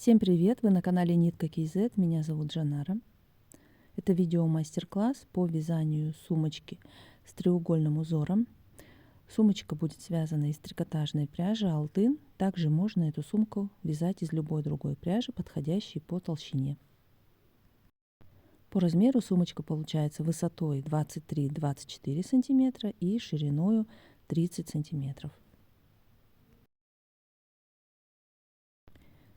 Всем привет! Вы на канале Нитка KZ. Меня зовут Жанара. Это видео мастер-класс по вязанию сумочки с треугольным узором. Сумочка будет связана из трикотажной пряжи Алтын. Также можно эту сумку вязать из любой другой пряжи, подходящей по толщине. По размеру сумочка получается высотой 23-24 см и шириной 30 см.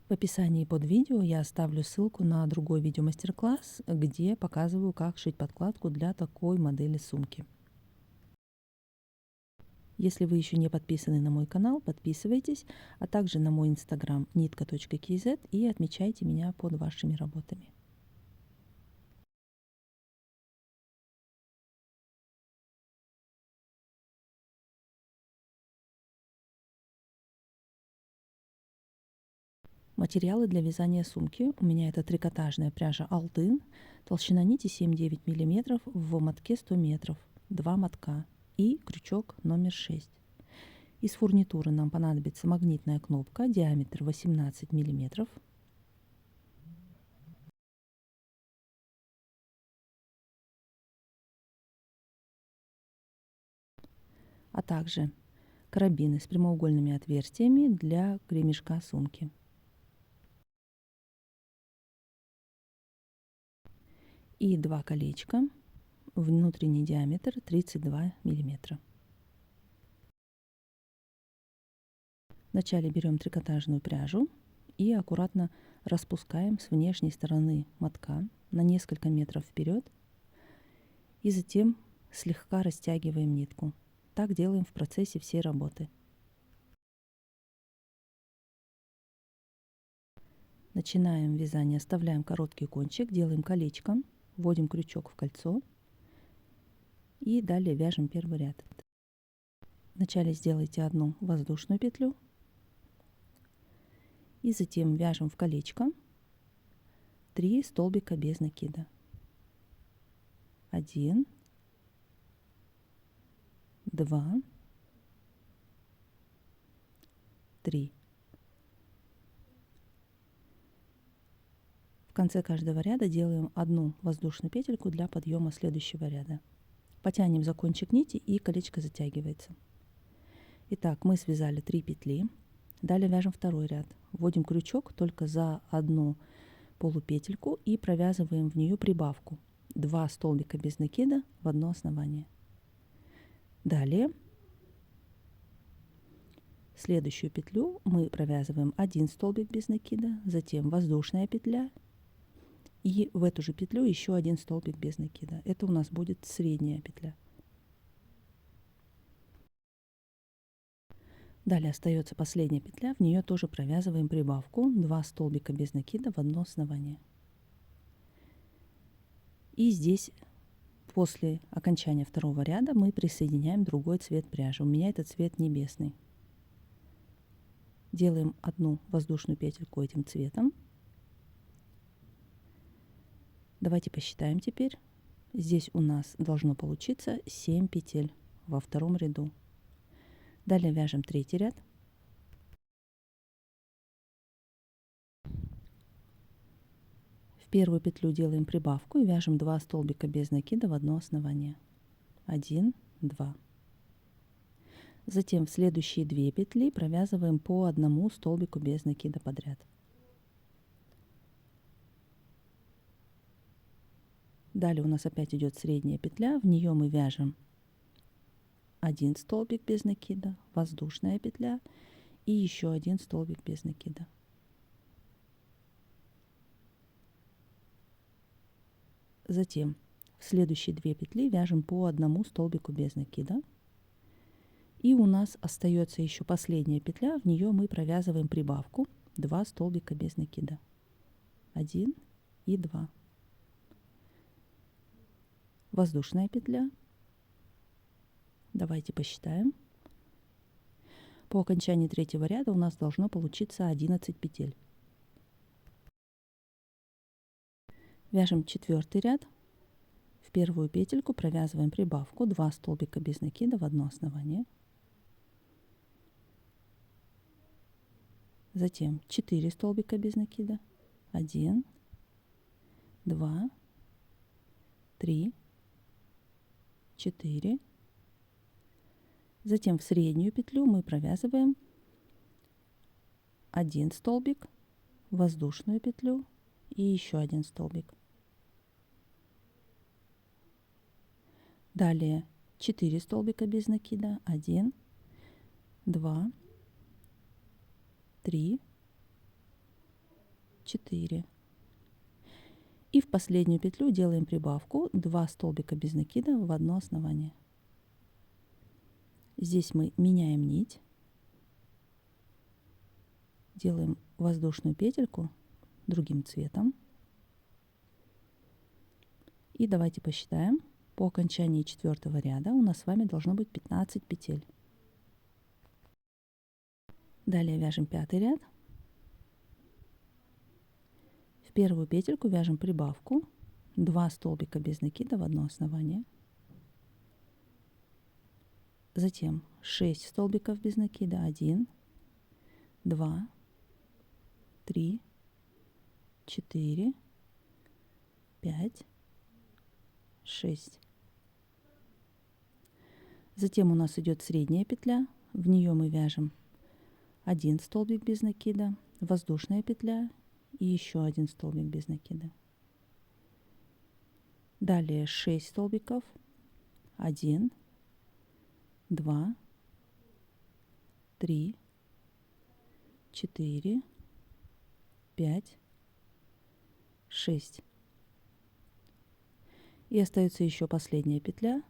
В описании под видео я оставлю ссылку на другой видео-мастер-класс, где показываю, как шить подкладку для такой модели сумки. Если вы еще не подписаны на мой канал, подписывайтесь, а также на мой инстаграм nitka.kz и отмечайте меня под вашими работами. Материалы для вязания сумки. У меня это трикотажная пряжа Алтын, толщина нити 7-9 мм, в мотке 100 метров, 2 мотка и крючок номер 6. Из фурнитуры нам понадобится магнитная кнопка, диаметр 18 мм, а также карабины с прямоугольными отверстиями для ремешка сумки. И 2 колечка, внутренний диаметр 32 мм. Вначале берем трикотажную пряжу и аккуратно распускаем с внешней стороны мотка на несколько метров вперед и затем слегка растягиваем нитку. Так делаем в процессе всей работы. Начинаем вязание, оставляем короткий кончик, делаем колечко, вводим крючок в кольцо и далее вяжем первый ряд. Вначале сделайте одну воздушную петлю и затем вяжем в колечко 3 столбика без накида. 1, 2, 3. В конце каждого ряда делаем одну воздушную петельку для подъема следующего ряда. Потянем за кончик нити и колечко затягивается. Итак, мы связали 3 петли. Далее вяжем второй ряд. Вводим крючок только за одну полупетельку и провязываем в нее прибавку. 2 столбика без накида в одно основание. Далее следующую петлю мы провязываем 1 столбик без накида, затем воздушная петля. И в эту же петлю еще 1 столбик без накида. Это у нас будет средняя петля. Далее остается последняя петля. В нее тоже провязываем прибавку. 2 столбика без накида в одно основание. И здесь после окончания второго ряда мы присоединяем другой цвет пряжи. У меня это цвет небесный. Делаем одну воздушную петельку этим цветом. Давайте посчитаем теперь. Здесь у нас должно получиться 7 петель во втором ряду. Далее вяжем третий ряд. В первую петлю делаем прибавку и вяжем 2 столбика без накида в одно основание. 1, 2. Затем в следующие 2 петли провязываем по одному столбику без накида подряд. Далее у нас опять идет средняя петля, в нее мы вяжем 1 столбик без накида, воздушная петля и еще 1 столбик без накида. Затем в следующие 2 петли вяжем по одному столбику без накида. И у нас остается еще последняя петля, в нее мы провязываем прибавку 2 столбика без накида. 1 и 2. Воздушная петля. Давайте посчитаем. По окончании третьего ряда у нас должно получиться 11 петель. Вяжем четвертый ряд. В первую петельку провязываем прибавку 2 столбика без накида в одно основание. Затем 4 столбика без накида. 1, 2, 3, 4. Затем в среднюю петлю мы провязываем 1 столбик, воздушную петлю и еще 1 столбик. Далее 4 столбика без накида. 1, 2, 3, 4. И в последнюю петлю делаем прибавку 2 столбика без накида в одно основание. Здесь мы меняем нить, делаем воздушную петельку другим цветом. И давайте посчитаем. По окончании 4-го ряда у нас с вами должно быть 15 петель. Далее вяжем 5-й ряд. В первую петельку вяжем прибавку 2 столбика без накида в одно основание. Затем 6 столбиков без накида. 1, 2, 3, 4, 5, 6. Затем у нас идет средняя петля. В нее мы вяжем 1 столбик без накида, воздушная петля и еще 1 столбик без накида. Далее 6 столбиков. 1, 2, 3, 4, 5, 6. И остается еще последняя петля.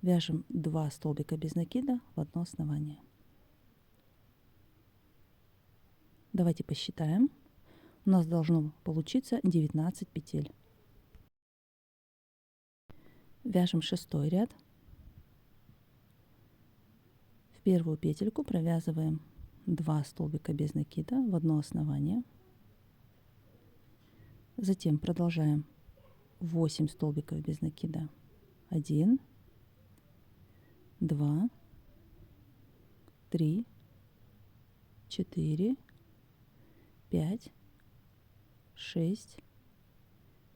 Вяжем 2 столбика без накида в одно основание. Давайте посчитаем. У нас должно получиться 19 петель. Вяжем 6-й ряд. В первую петельку провязываем 2 столбика без накида в одно основание. Затем продолжаем 8 столбиков без накида. 1, 2, 3, 4, 5, 6,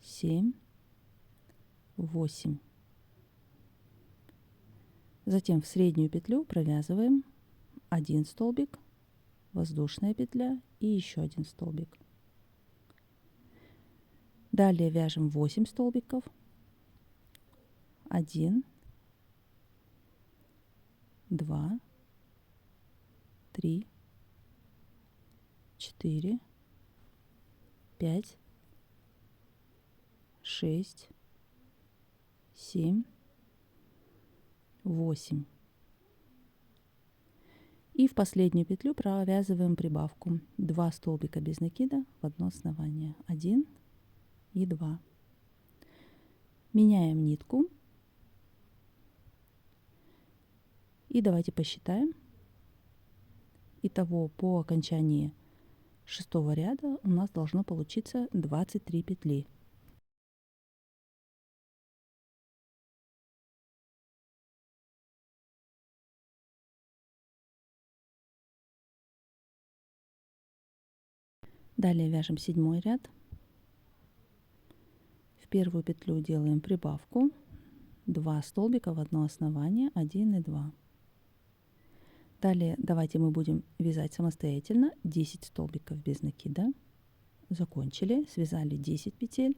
7, 8. Затем в среднюю петлю провязываем 1 столбик, воздушная петля и еще 1 столбик. Далее вяжем 8 столбиков. 1, 2, 3, 4, 5, 6, 7, 8. И в последнюю петлю провязываем прибавку 2 столбика без накида в одно основание. 1 и 2. Меняем нитку. И давайте посчитаем. Итого по окончании 6-го ряда у нас должно получиться 23 петли. Далее вяжем 7-й ряд. В первую петлю делаем прибавку 2 столбика в одно основание, 1 и 2. Далее давайте мы будем вязать самостоятельно 10 столбиков без накида. Закончили, связали 10 петель.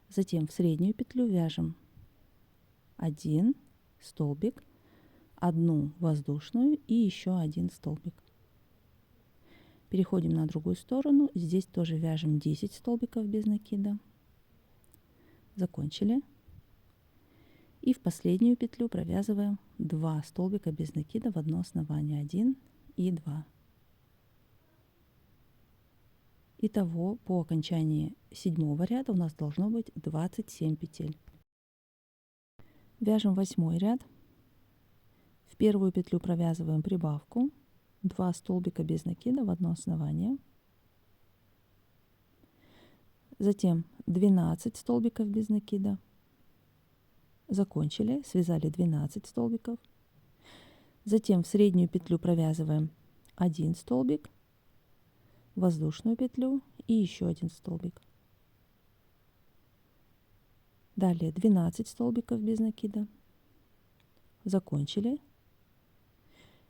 Затем в среднюю петлю вяжем 1 столбик, 1 воздушную и еще 1 столбик. Переходим на другую сторону. Здесь тоже вяжем 10 столбиков без накида. Закончили. И в последнюю петлю провязываем 2 столбика без накида в одно основание. 1 и 2. Итого по окончании 7-го ряда у нас должно быть 27 петель. Вяжем 8-й ряд. В первую петлю провязываем прибавку 2 столбика без накида в одно основание. Затем 12 столбиков без накида. Закончили, связали 12 столбиков. Затем в среднюю петлю провязываем 1 столбик, воздушную петлю и еще 1 столбик. Далее 12 столбиков без накида. Закончили.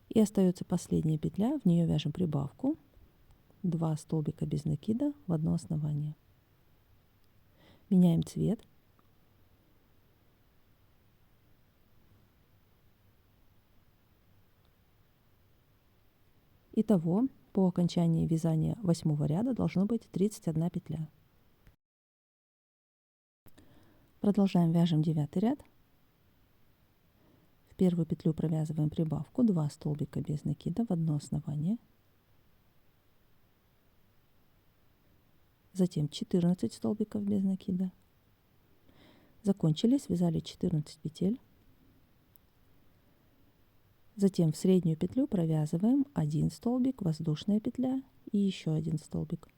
И остается последняя петля, в нее вяжем прибавку. 2 столбика без накида в одно основание. Меняем цвет. Итого, по окончании вязания 8 ряда должно быть 31 петля. Продолжаем, вяжем 9 ряд. В первую петлю провязываем прибавку, 2 столбика без накида в одно основание. Затем 14 столбиков без накида. Закончили, связали 14 петель. Затем в среднюю петлю провязываем 1 столбик, воздушная петля и еще 1 столбик.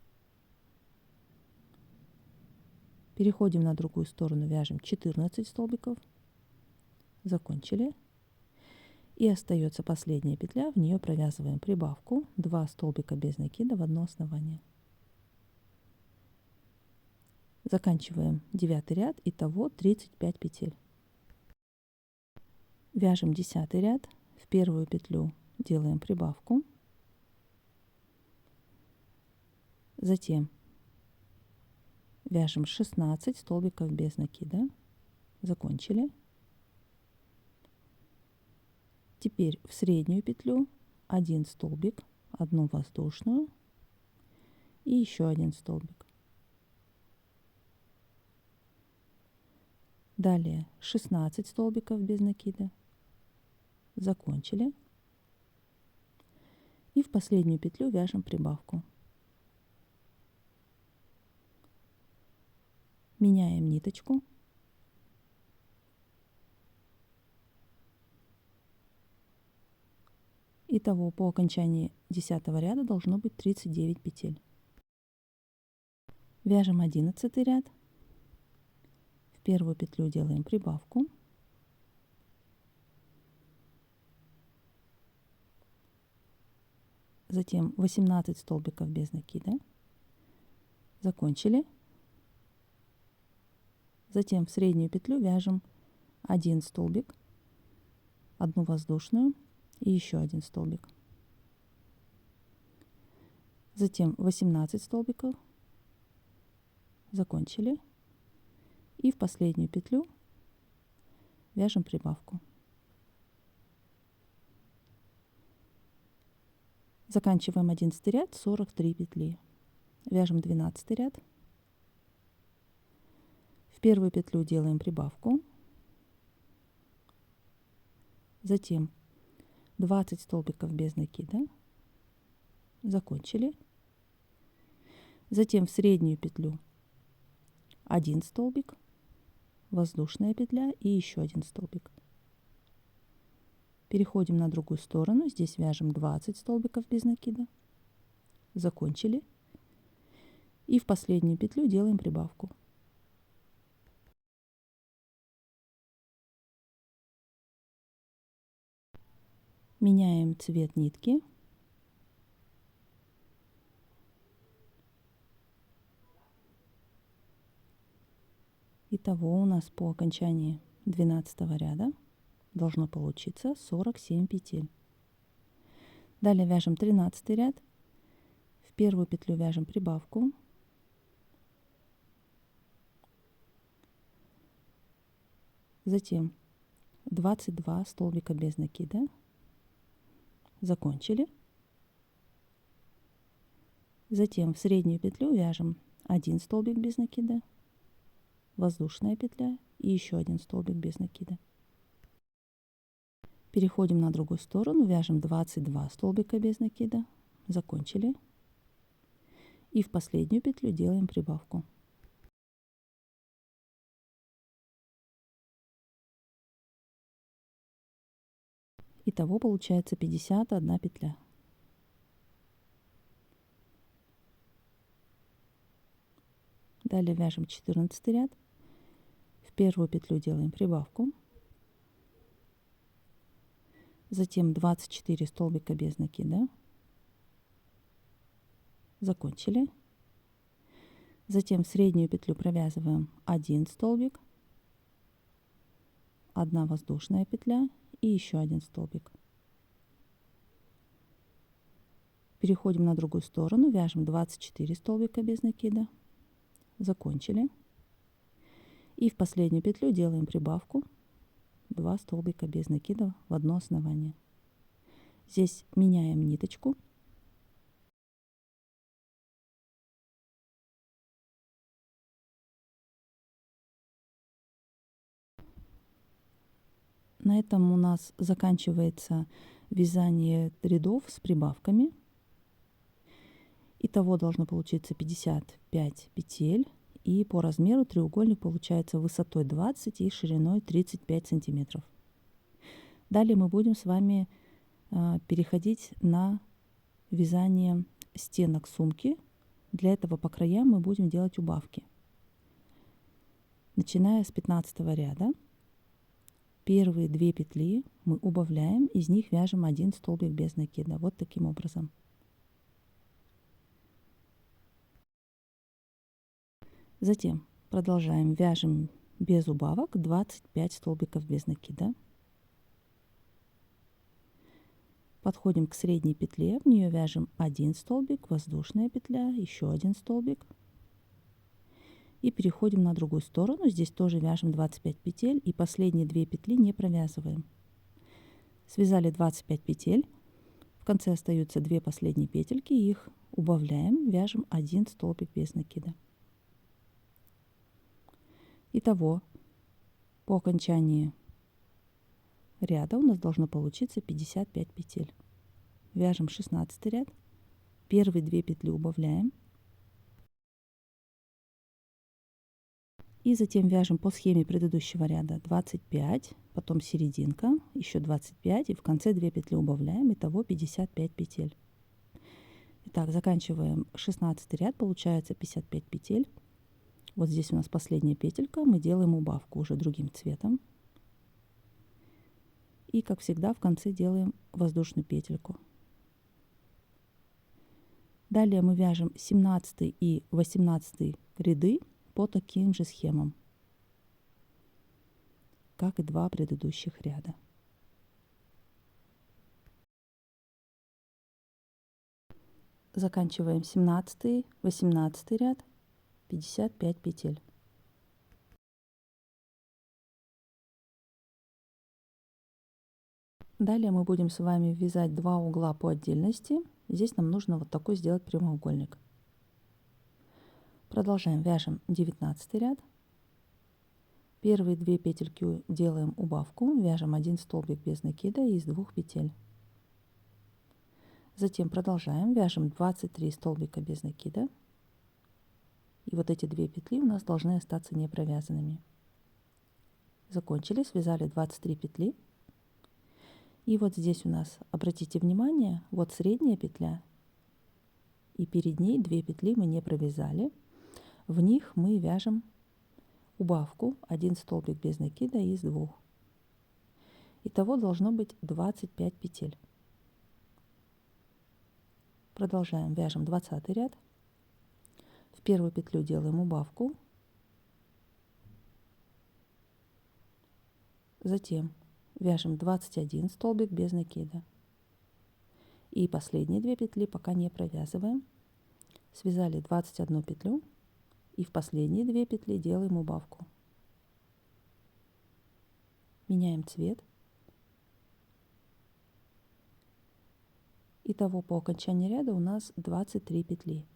Переходим на другую сторону, вяжем 14 столбиков. Закончили. И остается последняя петля, в нее провязываем прибавку, 2 столбика без накида в одно основание. Заканчиваем 9 ряд, итого 35 петель. Вяжем 10 ряд, в первую петлю делаем прибавку, затем вяжем 16 столбиков без накида, закончили. Теперь в среднюю петлю 1 столбик, 1 воздушную и еще 1 столбик. Далее 16 столбиков без накида. Закончили. И в последнюю петлю вяжем прибавку. Меняем ниточку. Итого по окончании 10 ряда должно быть 39 петель. Вяжем 11 ряд. В первую петлю делаем прибавку. Затем 18 столбиков без накида. Закончили. Затем в среднюю петлю вяжем 1 столбик, 1 воздушную и еще 1 столбик. Затем 18 столбиков. Закончили. И в последнюю петлю вяжем прибавку. Заканчиваем 11 ряд, 43 петли. Вяжем 12 ряд. В первую петлю делаем прибавку. Затем 20 столбиков без накида. Закончили. Затем в среднюю петлю 1 столбик, воздушная петля и еще 1 столбик. Переходим на другую сторону. Здесь вяжем 20 столбиков без накида. Закончили. И в последнюю петлю делаем прибавку. Меняем цвет нитки. Итого у нас по окончании 12 ряда должно получиться 47 петель. Далее вяжем 13 ряд. В первую петлю вяжем прибавку. Затем 22 столбика без накида. Закончили. Затем в среднюю петлю вяжем 1 столбик без накида, воздушная петля и еще 1 столбик без накида. Переходим на другую сторону, вяжем 22 столбика без накида. Закончили. И в последнюю петлю делаем прибавку. Итого получается 51 петля. Далее вяжем 14 ряд. В первую петлю делаем прибавку. Затем 24 столбика без накида. Закончили. Затем в среднюю петлю провязываем 1 столбик, 1 воздушная петля и еще 1 столбик. Переходим на другую сторону, вяжем 24 столбика без накида. Закончили. И в последнюю петлю делаем прибавку 2 столбика без накида в одно основание. Здесь меняем ниточку. На этом у нас заканчивается вязание рядов с прибавками. Итого должно получиться 55 петель. И по размеру треугольник получается высотой 20 и шириной 35 сантиметров. Далее мы будем с вами переходить на вязание стенок сумки. Для этого по краям мы будем делать убавки. Начиная с 15 ряда, первые 2 петли мы убавляем, из них вяжем 1 столбик без накида. Вот таким образом. Затем продолжаем, вяжем без убавок 25 столбиков без накида. Подходим к средней петле, в нее вяжем 1 столбик, воздушная петля, еще 1 столбик. И переходим на другую сторону, здесь тоже вяжем 25 петель и последние 2 петли не провязываем. Связали 25 петель, в конце остаются 2 последние петельки, их убавляем, вяжем 1 столбик без накида. Итого, по окончании ряда у нас должно получиться 55 петель. Вяжем 16 ряд, первые 2 петли убавляем. И затем вяжем по схеме предыдущего ряда 25, потом серединка, еще 25 и в конце 2 петли убавляем. Итого 55 петель. Итак, заканчиваем 16 ряд, получается 55 петель. Вот здесь у нас последняя петелька, мы делаем убавку уже другим цветом. И, как всегда, в конце делаем воздушную петельку. Далее мы вяжем 17 и 18 ряды по таким же схемам, как и 2 предыдущих ряда. Заканчиваем 17, 18 ряд, 55 петель. Далее мы будем с вами вязать 2 угла по отдельности. Здесь нам нужно вот такой сделать прямоугольник. Продолжаем, вяжем 19 ряд. Первые 2 петельки делаем убавку, вяжем 1 столбик без накида из 2 петель. Затем продолжаем, вяжем 23 столбика без накида. И вот эти 2 петли у нас должны остаться не провязанными. Закончили, связали 23 петли. И вот здесь у нас, обратите внимание, вот средняя петля, и перед ней 2 петли мы не провязали. В них мы вяжем убавку 1 столбик без накида из 2. Итого должно быть 25 петель. Продолжаем, вяжем 20 ряд. В первую петлю делаем убавку. Затем вяжем 21 столбик без накида. И последние 2 петли пока не провязываем. Связали 21 петлю. И в последние 2 петли делаем убавку. Меняем цвет. Итого по окончании ряда у нас 23 петли.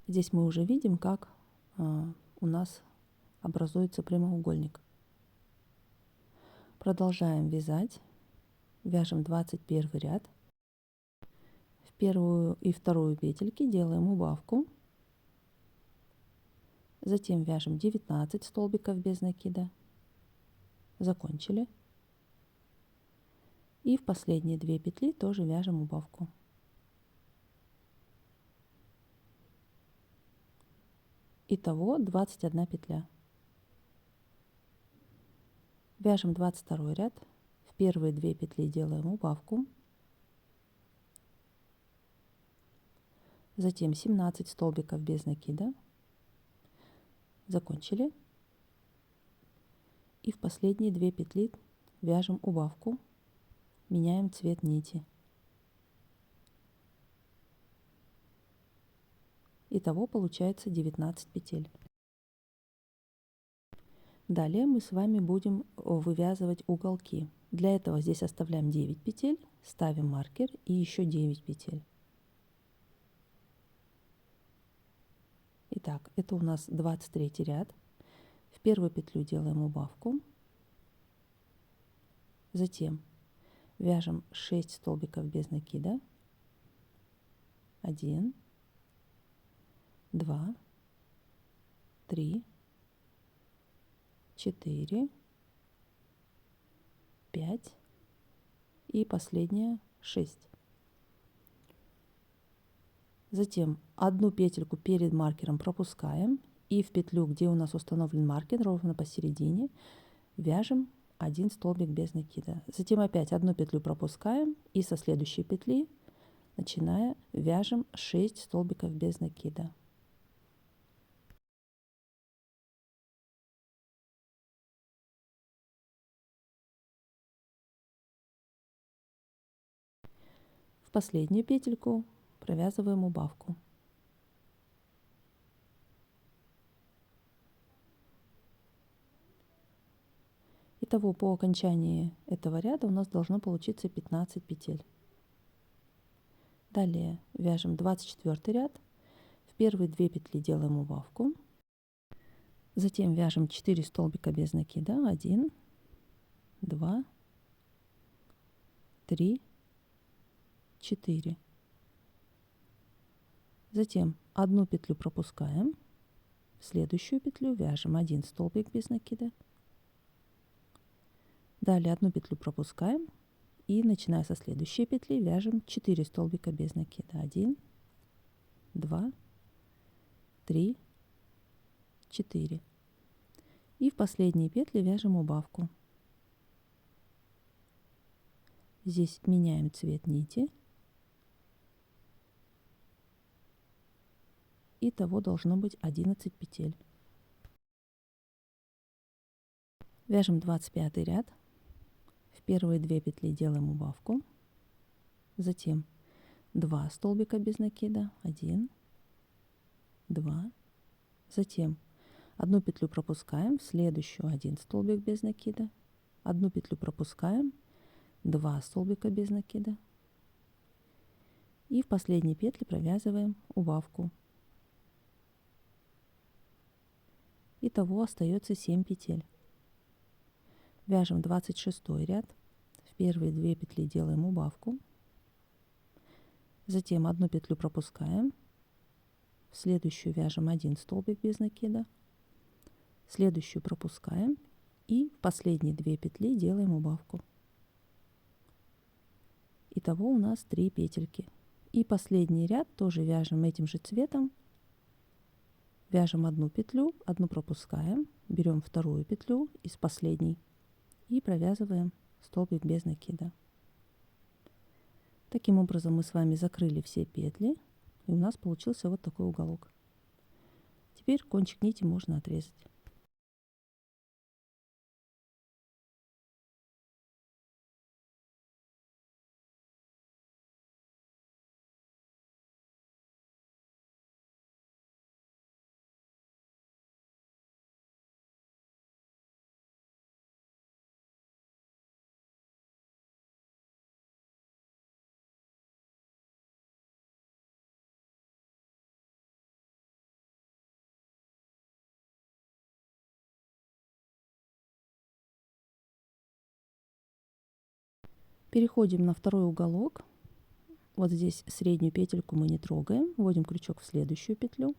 Здесь мы уже видим, как у нас образуется прямоугольник. Продолжаем вязать. Вяжем 21 ряд. В первую и вторую петельки делаем убавку. Затем вяжем 19 столбиков без накида. Закончили. И в последние 2 петли тоже вяжем убавку. Итого 21 петля. Вяжем 22 ряд. В первые 2 петли делаем убавку. затем 17 столбиков без накида, закончили, и в последние 2 петли вяжем убавку, меняем цвет нити. Итого получается 19 петель. Далее мы с вами будем вывязывать уголки. Для этого здесь оставляем 9 петель, ставим маркер и еще 9 петель. Итак, это у нас 23 ряд. В первую петлю делаем убавку, затем вяжем 6 столбиков без накида, 1, 2, 3, 4, 5 и последняя 6. Затем одну петельку перед маркером пропускаем и в петлю, где у нас установлен маркер, ровно посередине, вяжем 1 столбик без накида. Затем опять одну петлю пропускаем и со следующей петли, начиная, вяжем 6 столбиков без накида. В последнюю петельку провязываем убавку. Итого по окончании этого ряда у нас должно получиться 15 петель. Далее вяжем 24 ряд. В первые 2 петли делаем убавку. Затем вяжем 4 столбика без накида. 1, 2, 3, 4. Затем одну петлю пропускаем. В следующую петлю вяжем 1 столбик без накида. Далее одну петлю пропускаем и, начиная со следующей петли, вяжем 4 столбика без накида. 1, 2, 3, 4. И в последние петли вяжем убавку. Здесь меняем цвет нити. Итого должно быть 11 петель. Вяжем 25 ряд. В первые 2 петли делаем убавку. Затем 2 столбика без накида. 1, 2. Затем одну петлю пропускаем, в следующую 1 столбик без накида. Одну петлю пропускаем, 2 столбика без накида. И в последней петле провязываем убавку. Итого остается 7 петель. Вяжем 26 ряд. В первые 2 петли делаем убавку. Затем одну петлю пропускаем. В следующую вяжем 1 столбик без накида. Следующую пропускаем. И в последние 2 петли делаем убавку. Итого у нас 3 петельки. И последний ряд тоже вяжем этим же цветом. Вяжем одну петлю, одну пропускаем. Берем вторую петлю из последней. И провязываем столбик без накида. Таким образом мы с вами закрыли все петли, и у нас получился вот такой уголок. Теперь кончик нити можно отрезать. Переходим на второй уголок. Вот здесь среднюю петельку мы не трогаем. Вводим крючок в следующую петлю.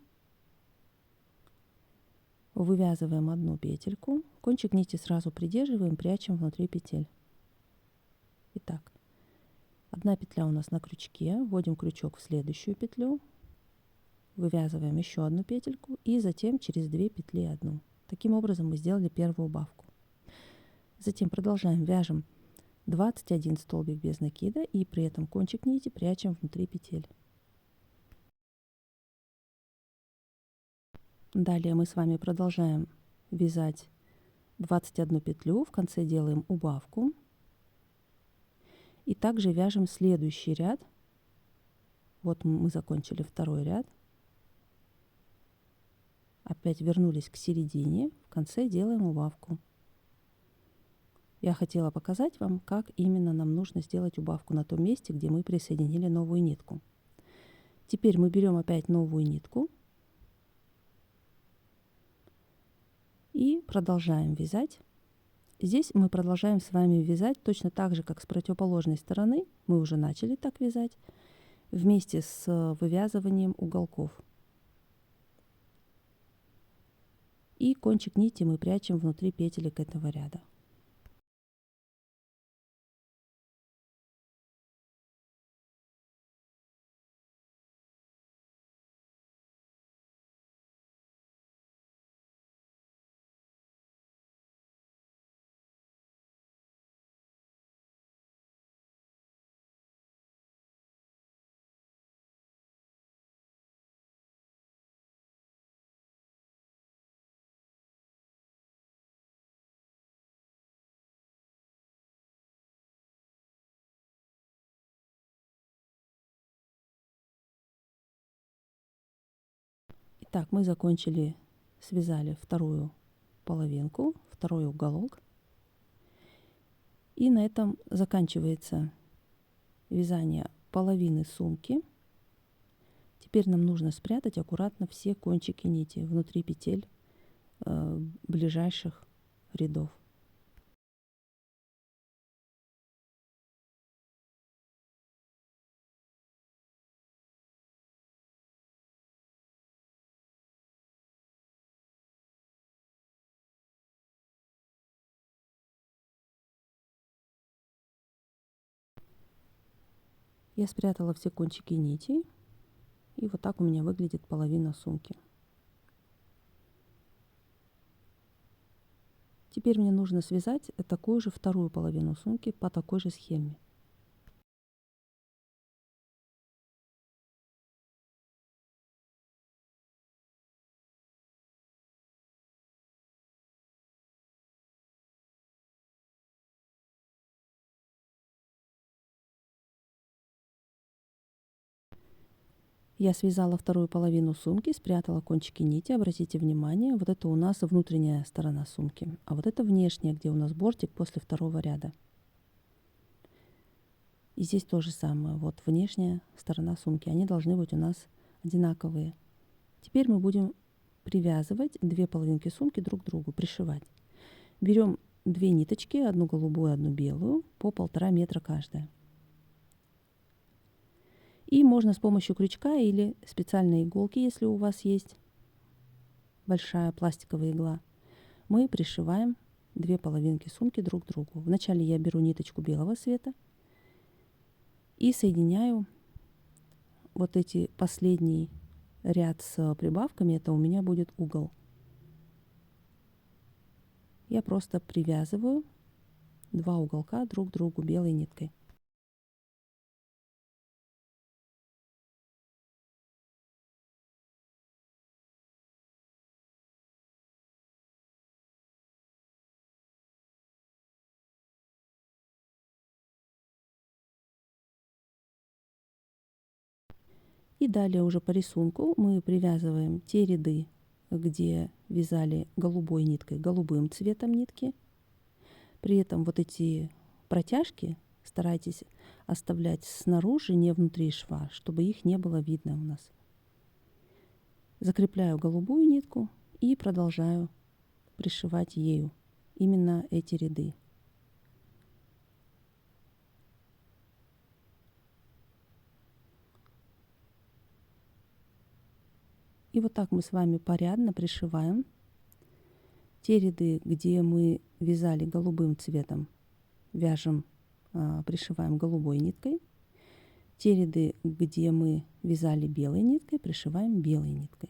Вывязываем одну петельку. Кончик нити сразу придерживаем, прячем внутри петель. Итак, одна петля у нас на крючке. Вводим крючок в следующую петлю. Вывязываем еще одну петельку и затем через 2 петли одну. Таким образом мы сделали первую убавку. Затем продолжаем, вяжем 21 столбик без накида и при этом кончик нити прячем внутри петель. Далее мы с вами продолжаем вязать 21 петлю, в конце делаем убавку. И также вяжем следующий ряд. Вот мы закончили второй ряд. Опять вернулись к середине, в конце делаем убавку. Я хотела показать вам, как именно нам нужно сделать убавку на том месте, где мы присоединили новую нитку. Теперь мы берем опять новую нитку и продолжаем вязать. Здесь мы продолжаем с вами вязать точно так же, как с противоположной стороны. Мы уже начали так вязать вместе с вывязыванием уголков. И кончик нити мы прячем внутри петелек этого ряда. Итак, мы закончили, связали вторую половинку, второй уголок. И на этом заканчивается вязание половины сумки. Теперь нам нужно спрятать аккуратно все кончики нити внутри петель ближайших рядов. Я спрятала все кончики нитей, и вот так у меня выглядит половина сумки. Теперь мне нужно связать такую же вторую половину сумки по такой же схеме. Я связала вторую половину сумки, спрятала кончики нити. Обратите внимание, вот это у нас внутренняя сторона сумки, а вот это внешняя, где у нас бортик после второго ряда. И здесь то же самое. Вот внешняя сторона сумки. Они должны быть у нас одинаковые. Теперь мы будем привязывать две половинки сумки друг к другу, пришивать. Берем две ниточки, одну голубую, одну белую, по 1,5 метра каждая. И можно с помощью крючка или специальной иголки, если у вас есть большая пластиковая игла, мы пришиваем две половинки сумки друг к другу. Вначале я беру ниточку белого цвета и соединяю вот эти последний ряд с прибавками, это у меня будет угол. Я просто привязываю два уголка друг к другу белой ниткой. И далее уже по рисунку мы привязываем те ряды, где вязали голубой ниткой, голубым цветом нитки. При этом вот эти протяжки старайтесь оставлять снаружи, не внутри шва, чтобы их не было видно у нас. Закрепляю голубую нитку и продолжаю пришивать ею именно эти ряды. И вот так мы с вами порядно пришиваем те ряды, где мы вязали голубым цветом, вяжем, пришиваем голубой ниткой. Те ряды, где мы вязали белой ниткой, пришиваем белой ниткой.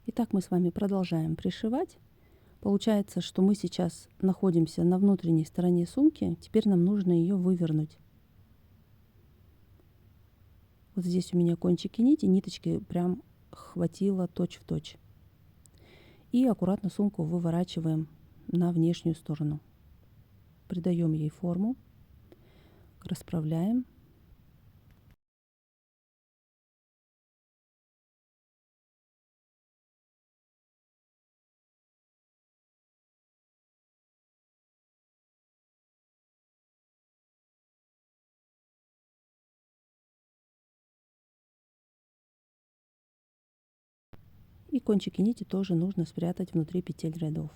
Итак, мы с вами продолжаем пришивать. Получается, что мы сейчас находимся на внутренней стороне сумки. Теперь нам нужно ее вывернуть. Вот здесь у меня кончики нити, ниточки прям хватило точь-в-точь. И аккуратно сумку выворачиваем на внешнюю сторону. Придаем ей форму, расправляем. И кончики нити тоже нужно спрятать внутри петель рядов.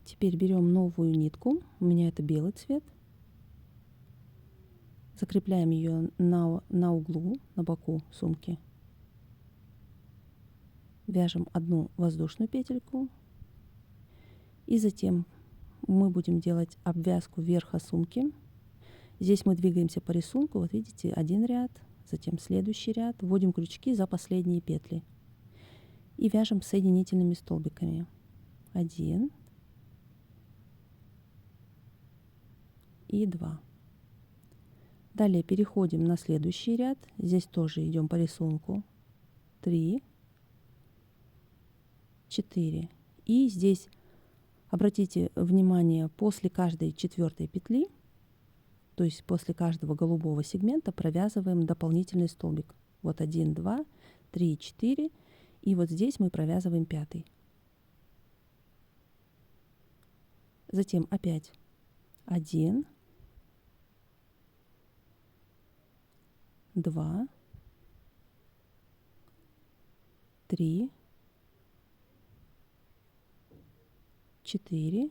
Теперь берем новую нитку, у меня это белый цвет, закрепляем ее на углу, на боку сумки, вяжем одну воздушную петельку и затем мы будем делать обвязку верха сумки. Здесь мы двигаемся по рисунку, вот видите, один ряд, затем следующий ряд, вводим крючки за последние петли и вяжем соединительными столбиками. 1 и 2. Далее переходим на следующий ряд. Здесь тоже идем по рисунку. 3, 4. И здесь обратите внимание, после каждой четвертой петли, то есть после каждого голубого сегмента, провязываем дополнительный столбик. Вот 1, 2, 3, 4. И вот здесь мы провязываем 5. Затем опять 1, 2, 3, 4,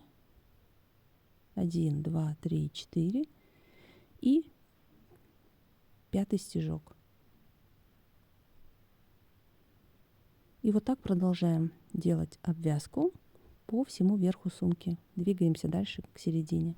1, 2, 3, 4 и 5 стежок. И вот так продолжаем делать обвязку по всему верху сумки. Двигаемся дальше к середине.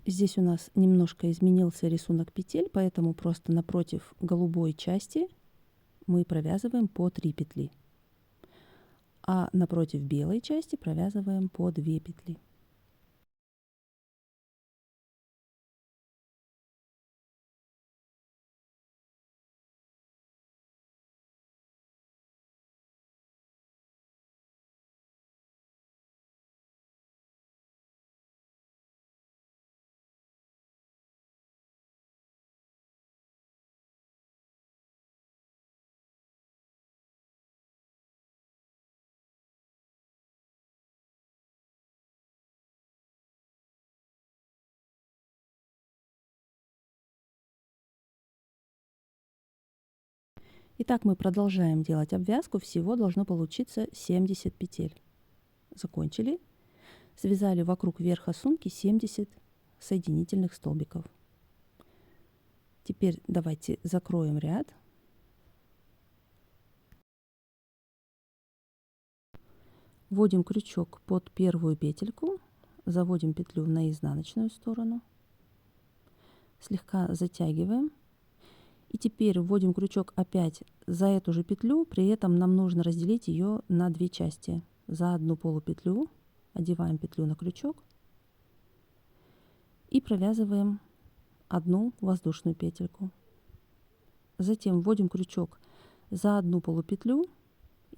Здесь у нас немножко изменился рисунок петель, поэтому просто напротив голубой части мы провязываем по 3 петли, а напротив белой части провязываем по 2 петли. Итак, мы продолжаем делать обвязку. Всего должно получиться 70 петель. Закончили. Связали вокруг верха сумки 70 соединительных столбиков. Теперь давайте закроем ряд. Вводим крючок под первую петельку, заводим петлю на изнаночную сторону, слегка затягиваем. И теперь вводим крючок опять за эту же петлю, при этом нам нужно разделить ее на две части. За одну полупетлю одеваем петлю на крючок и провязываем одну воздушную петельку. Затем вводим крючок за одну полупетлю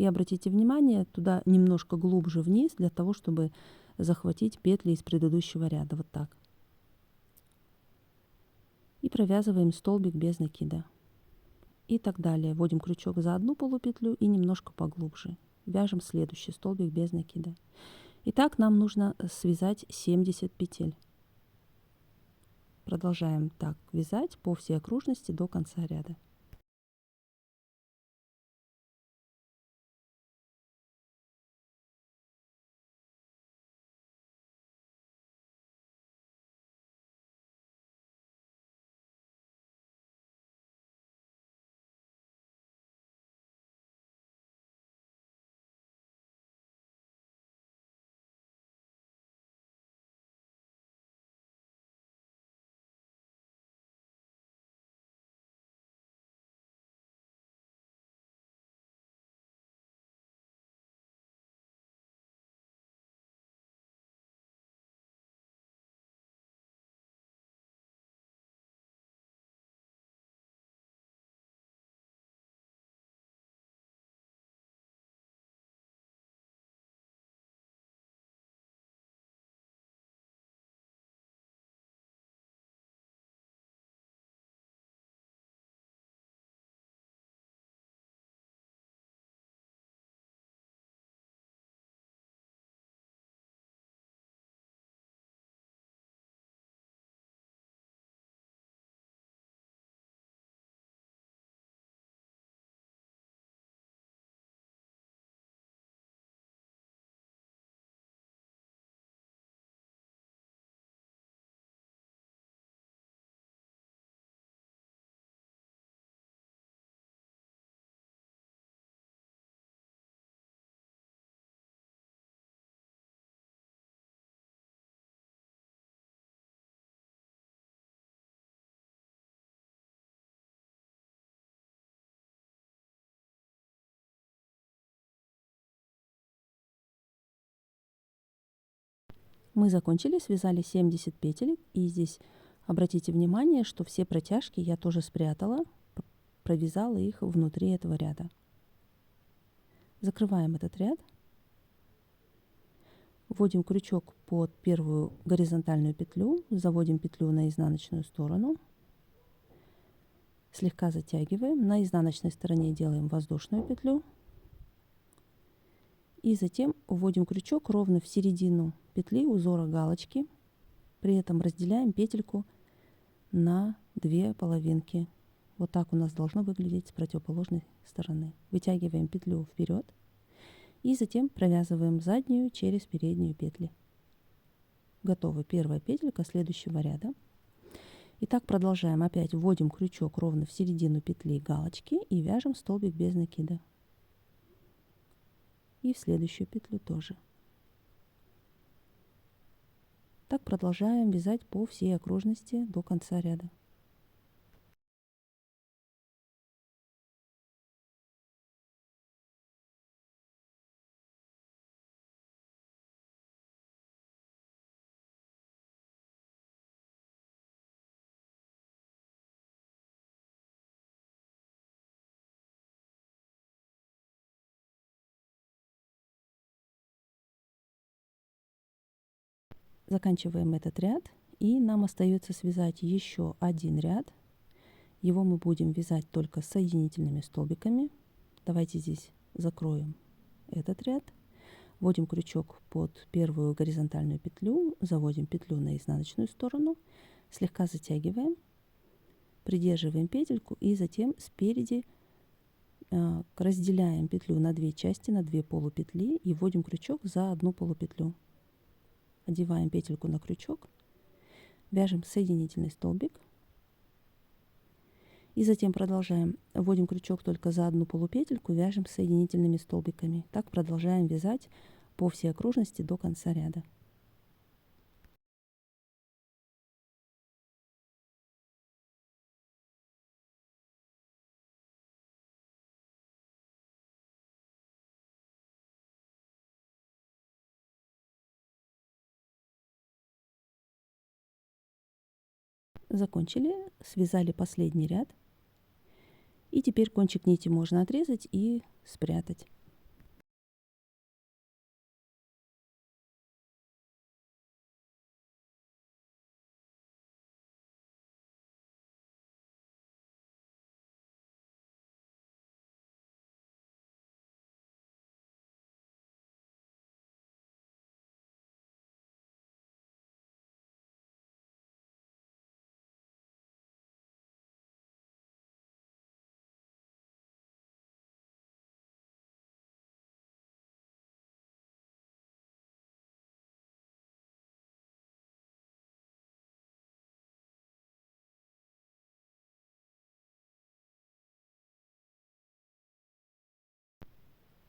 и обратите внимание, туда немножко глубже вниз, для того, чтобы захватить петли из предыдущего ряда. Вот так. И провязываем столбик без накида. И так далее. Вводим крючок за одну полупетлю и немножко поглубже. Вяжем следующий столбик без накида. Итак, нам нужно связать 70 петель. Продолжаем так вязать по всей окружности до конца ряда. Мы закончили, связали 70 петель. И здесь обратите внимание, что все протяжки я тоже спрятала, провязала их внутри этого ряда. Закрываем этот ряд. Вводим крючок под первую горизонтальную петлю, заводим петлю на изнаночную сторону, слегка затягиваем, на изнаночной стороне делаем воздушную петлю и затем вводим крючок ровно в середину петли узора галочки, при этом разделяем петельку на две половинки. Вот так у нас должно выглядеть с противоположной стороны. Вытягиваем петлю вперед и затем провязываем заднюю через переднюю петли. Готова первая петелька следующего ряда. Итак, продолжаем. Опять вводим крючок ровно в середину петли галочки и вяжем столбик без накида. И в следующую петлю тоже. Так продолжаем вязать по всей окружности до конца ряда. Заканчиваем этот ряд, и нам остается связать еще один ряд. Его мы будем вязать только соединительными столбиками. Давайте здесь закроем этот ряд. Вводим крючок под первую горизонтальную петлю, заводим петлю на изнаночную сторону, слегка затягиваем, придерживаем петельку и затем спереди разделяем петлю на две части, на две полупетли и вводим крючок за одну полупетлю. Одеваем петельку на крючок, вяжем соединительный столбик и затем продолжаем. Вводим крючок только за одну полупетельку, вяжем соединительными столбиками. Так продолжаем вязать по всей окружности до конца ряда. Закончили, связали последний ряд. И теперь кончик нити можно отрезать и спрятать.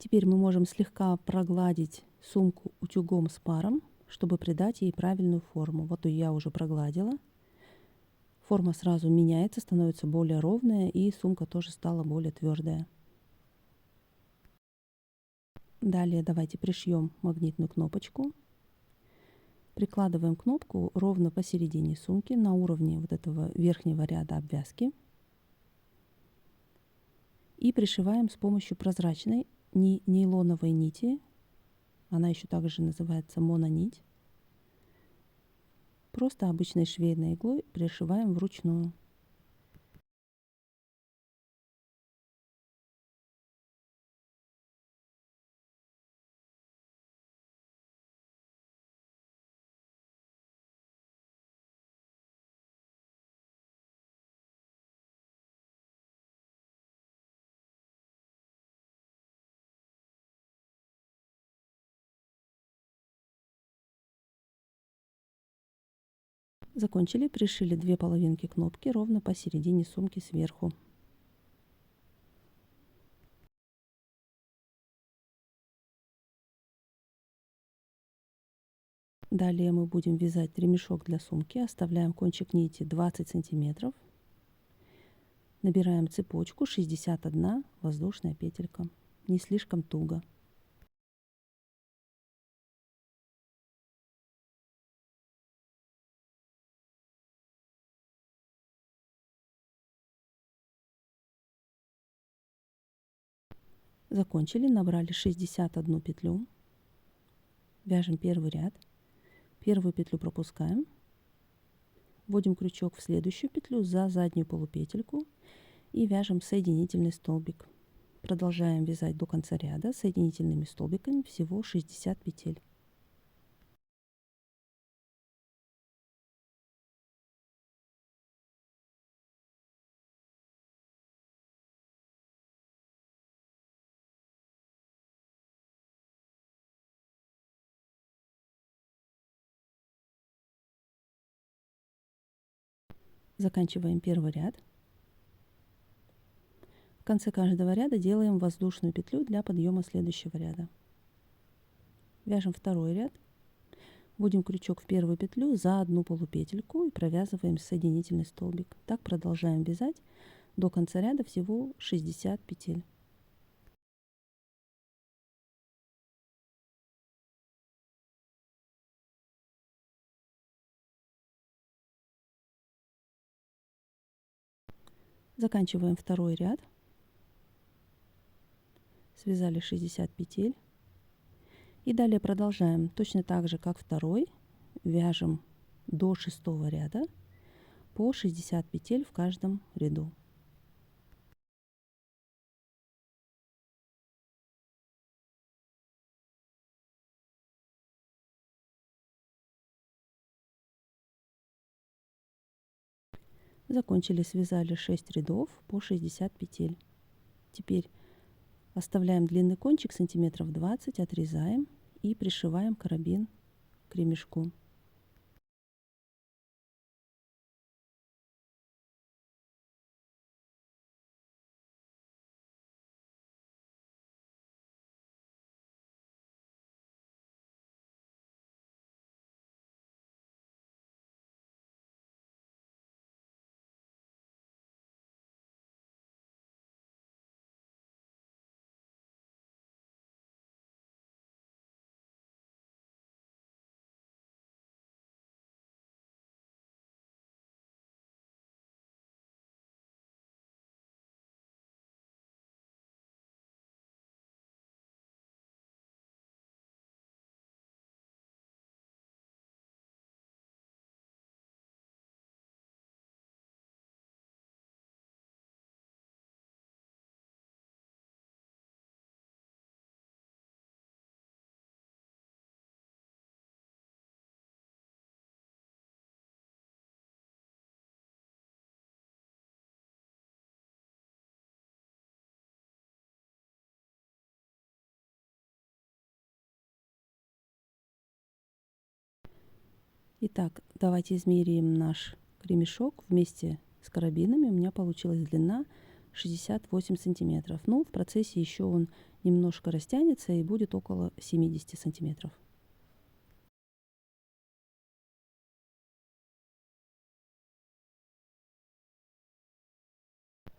Теперь мы можем слегка прогладить сумку утюгом с паром, чтобы придать ей правильную форму. Вот я уже прогладила. Форма сразу меняется, становится более ровная, и сумка тоже стала более твердая. Далее давайте пришьем магнитную кнопочку. Прикладываем кнопку ровно посередине сумки, на уровне вот этого верхнего ряда обвязки. И пришиваем с помощью прозрачной нейлоновой нити. Она еще также называется мононить. Просто обычной швейной иглой пришиваем вручную. Закончили, пришили 2 половинки кнопки ровно посередине сумки сверху. Далее мы будем вязать ремешок для сумки. Оставляем кончик нити 20 сантиметров. Набираем цепочку 61 воздушная петелька. Не слишком туго. Закончили, набрали 61 петлю. Вяжем первый ряд. Первую петлю пропускаем. Вводим крючок в следующую петлю за заднюю полупетельку и вяжем соединительный столбик. Продолжаем вязать до конца ряда соединительными столбиками, всего 60 петель. Заканчиваем первый ряд. В конце каждого ряда делаем воздушную петлю для подъема следующего ряда. Вяжем второй ряд. Вводим крючок в первую петлю за одну полупетельку и провязываем соединительный столбик. Так продолжаем вязать до конца ряда, всего 60 петель. Заканчиваем второй ряд. Связали 60 петель. И далее продолжаем точно так же, как второй. Вяжем до 6-го ряда по 60 петель в каждом ряду. Закончили, связали 6 рядов по 60 петель. Теперь оставляем длинный кончик сантиметров 20, отрезаем и пришиваем карабин к ремешку. Итак, давайте измерим наш ремешок вместе с карабинами. У меня получилась длина 68 сантиметров. Ну, в процессе еще он немножко растянется и будет около 70 сантиметров.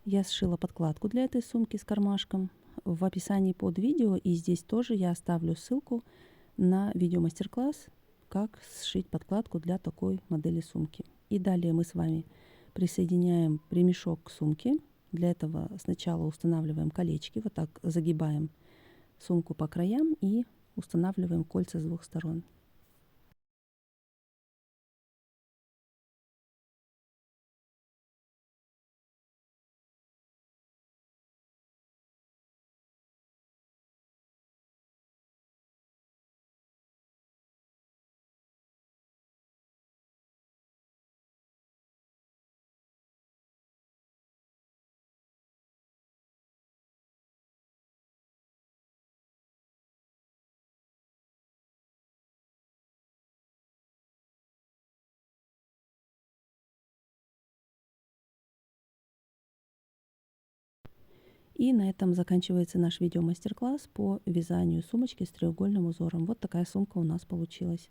Я сшила подкладку для этой сумки с кармашком. В описании под видео и здесь тоже я оставлю ссылку на видеомастер-класс, как сшить подкладку для такой модели сумки. И далее мы с вами присоединяем ремешок к сумке. Для этого сначала устанавливаем колечки, вот так загибаем сумку по краям и устанавливаем кольца с двух сторон. И на этом заканчивается наш видеомастер-класс по вязанию сумочки с треугольным узором. Вот такая сумка у нас получилась.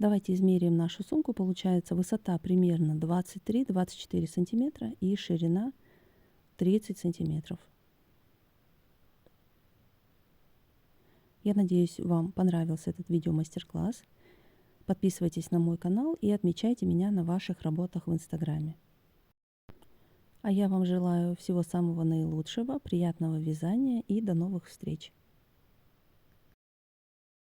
Давайте измерим нашу сумку. Получается высота примерно 23-24 сантиметра и ширина 30 сантиметров. Я надеюсь, вам понравился этот видеомастер-класс. Подписывайтесь на мой канал и отмечайте меня на ваших работах в Инстаграме. А я вам желаю всего самого наилучшего, приятного вязания и до новых встреч!